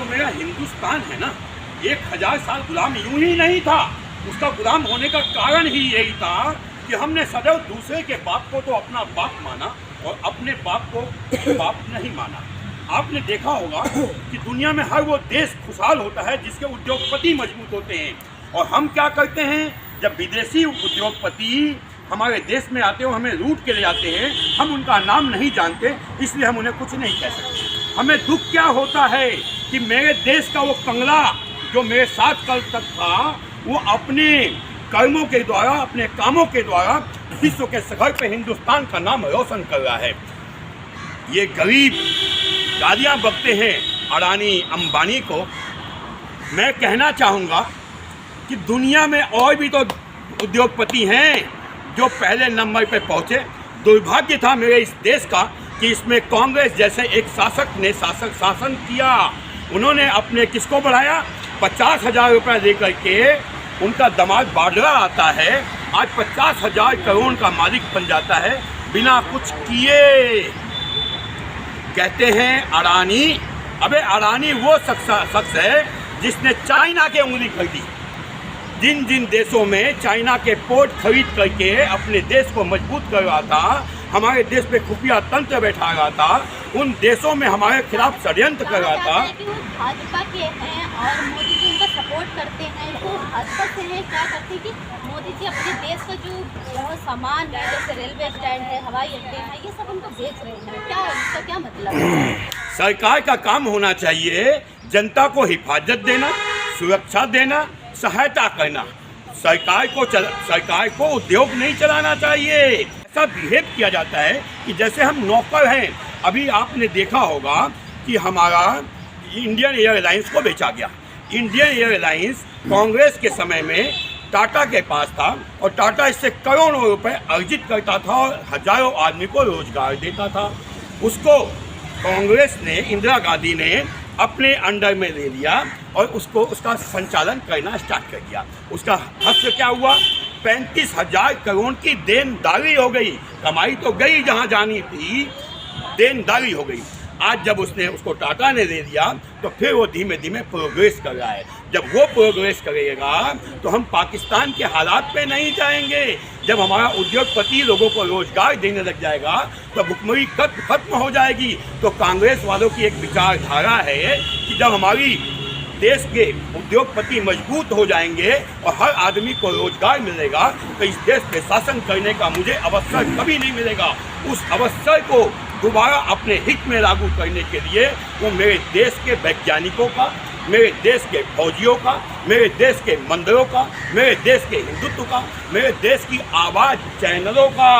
मेरा हिंदुस्तान है ना, 1000 साल गुलाम यूं ही नहीं था। उसका गुलाम होने का कारण ही यही था कि हमने सदैव दूसरे के बाप को तो अपना बाप माना और अपने बाप को बाप नहीं माना। आपने देखा होगा कि दुनिया में हर वो देश खुशहाल होता है जिसके उद्योगपति मजबूत होते हैं, और हम क्या करते हैं, जब विदेशी उद्योगपति हमारे देश में आते हैं, हमें लूट के ले जाते हैं, हम उनका नाम नहीं जानते, इसलिए हम उन्हें कुछ नहीं कह सकते। हमें दुख क्या होता है कि मेरे देश का वो कंगला जो मेरे साथ कल तक था, वो अपने कर्मों के द्वारा, अपने कामों के द्वारा विश्व के शिखर पे हिंदुस्तान का नाम रोशन कर रहा है। ये गरीब गालियाँ बकते हैं अडानी अंबानी को। मैं कहना चाहूँगा कि दुनिया में और भी तो उद्योगपति हैं जो पहले नंबर पे पहुँचे। दुर्भाग्य था मेरे इस देश का कि इसमें कांग्रेस जैसे एक शासक ने शासन किया। उन्होंने अपने किसको बढ़ाया, 50,000 रुपये लेकर के उनका दामाद बाडरा आता है, आज 50,000 करोड़ का मालिक बन जाता है बिना कुछ किए। कहते हैं अडानी, अबे अडानी वो शख्स है जिसने चाइना के उंगली खरीदी। जिन जिन देशों में चाइना के पोर्ट खरीद करके अपने देश को मजबूत कर रहा था, हमारे देश पे खुफिया तंत्र बैठा रहा था, उन देशों में हमारे खिलाफ षड्यंत्र कर रहा था। वो भाजपा के हैं और मोदी जी उनका सपोर्ट करते हैं, तो भाजपा से हैं क्या करते हैं कि मोदी जी अपने देश का जो सामान है, जैसे रेलवे स्टैंड है, हवाई अड्डे हैं, ये सब उनको बेच रहे हैं। क्या इसका क्या मतलब है? सरकार का काम होना चाहिए जनता को हिफाजत देना, सुरक्षा देना, सहायता करना। सरकार को उद्योग नहीं चलाना चाहिए। ऐसा बिहेव किया जाता है कि जैसे हम नौकर हैं। अभी आपने देखा होगा कि हमारा इंडियन एयरलाइंस को बेचा गया। इंडियन एयरलाइंस कांग्रेस के समय में टाटा के पास था और टाटा इससे करोड़ों रुपए अर्जित करता था और हजारों आदमी को रोजगार देता था। उसको कांग्रेस ने, इंदिरा गांधी ने अपने अंडर में ले लिया और उसका संचालन करना स्टार्ट कर दिया। उसका हश्र क्या हुआ, 35,000 करोड़ की देनदारी हो गई। कमाई तो गई जहां जानी थी, देनदारी हो गई। आज जब उसको टाटा ने दे दिया तो फिर वो धीमे धीमे प्रोग्रेस कर रहा है। जब वो प्रोग्रेस करेगा तो हम पाकिस्तान के हालात पे नहीं जाएंगे। जब हमारा उद्योगपति लोगों को रोजगार देने लग जाएगा तो भुखमरी खत्म हो जाएगी। तो कांग्रेस वालों की एक विचारधारा है कि जब हमारी देश के उद्योगपति मजबूत हो जाएंगे और हर आदमी को रोजगार मिलेगा तो इस देश पे शासन करने का मुझे अवसर कभी नहीं मिलेगा। उस अवसर को दोबारा अपने हित में लागू करने के लिए वो मेरे देश के वैज्ञानिकों का, मेरे देश के फौजियों का, मेरे देश के मंदिरों का, मेरे देश के हिंदुत्व का, मेरे देश की आवाज़ चैनलों का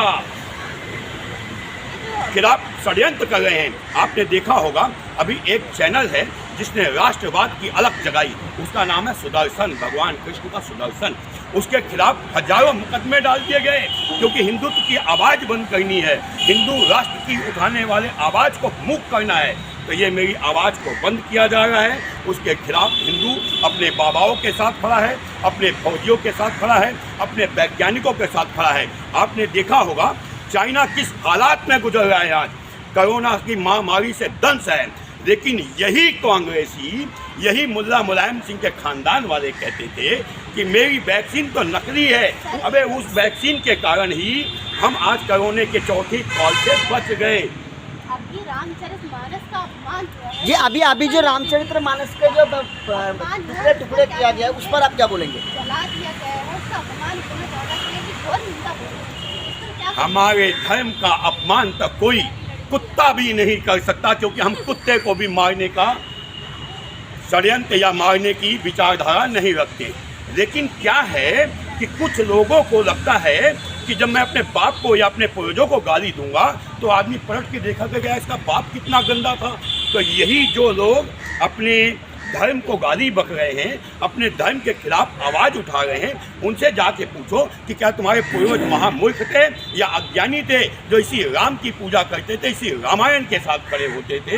खिलाफ षड्यंत्र कर रहे हैं। आपने देखा होगा अभी एक चैनल है जिसने राष्ट्रवाद की अलग जगाई, उसका नाम है सुदर्शन, भगवान कृष्ण का सुदर्शन। उसके खिलाफ हजारों मुकदमे डाल दिए गए क्योंकि हिंदुत्व की आवाज़ बंद करनी है, हिंदू राष्ट्र की उठाने वाले आवाज़ को मूक करना है। तो ये मेरी आवाज़ को बंद किया जा रहा है। उसके खिलाफ हिंदू अपने बाबाओं के साथ खड़ा है, अपने फौजियों के साथ खड़ा है, अपने वैज्ञानिकों के साथ खड़ा है। आपने देखा होगा चाइना किस हालात में गुजर रहा है आज, कोरोना की महामारी से दंश है। लेकिन यही कांग्रेसी, यही मुल्ला मुलायम सिंह के खानदान वाले कहते थे कि मेरी वैक्सीन तो नकली है। अबे उस वैक्सीन के कारण ही हम आज कोरोना के चौथी कॉल से बच गए। अभी रामचरितमानस का अपमान हुआ है। जी अभी जो रामचरितमानस के जो टुकड़े किया गया है उस पर आप क्या बोलेंगे? जला दिया गया है, उसका अपमान होना चाहता है कि घोर निंदा हो रही है। हमारे धर्म का अपमान तो कोई कुत्ता भी नहीं कर सकता क्योंकि हम कुत्ते को भी मारने का षड्यंत्र या मारने की विचारधारा नहीं रखते। लेकिन क्या है कि कुछ लोगों को लगता है कि जब मैं अपने बाप को या अपने पूर्वजों को गाली दूंगा तो आदमी पलट के देखा कि इसका बाप कितना गंदा था। तो यही जो लोग अपने धर्म को गाली बक रहे हैं, अपने धर्म के खिलाफ आवाज़ उठा रहे हैं, उनसे जाके पूछो कि क्या तुम्हारे पूर्वज महामूर्ख थे या अज्ञानी थे जो इसी राम की पूजा करते थे, इसी रामायण के साथ खड़े होते थे।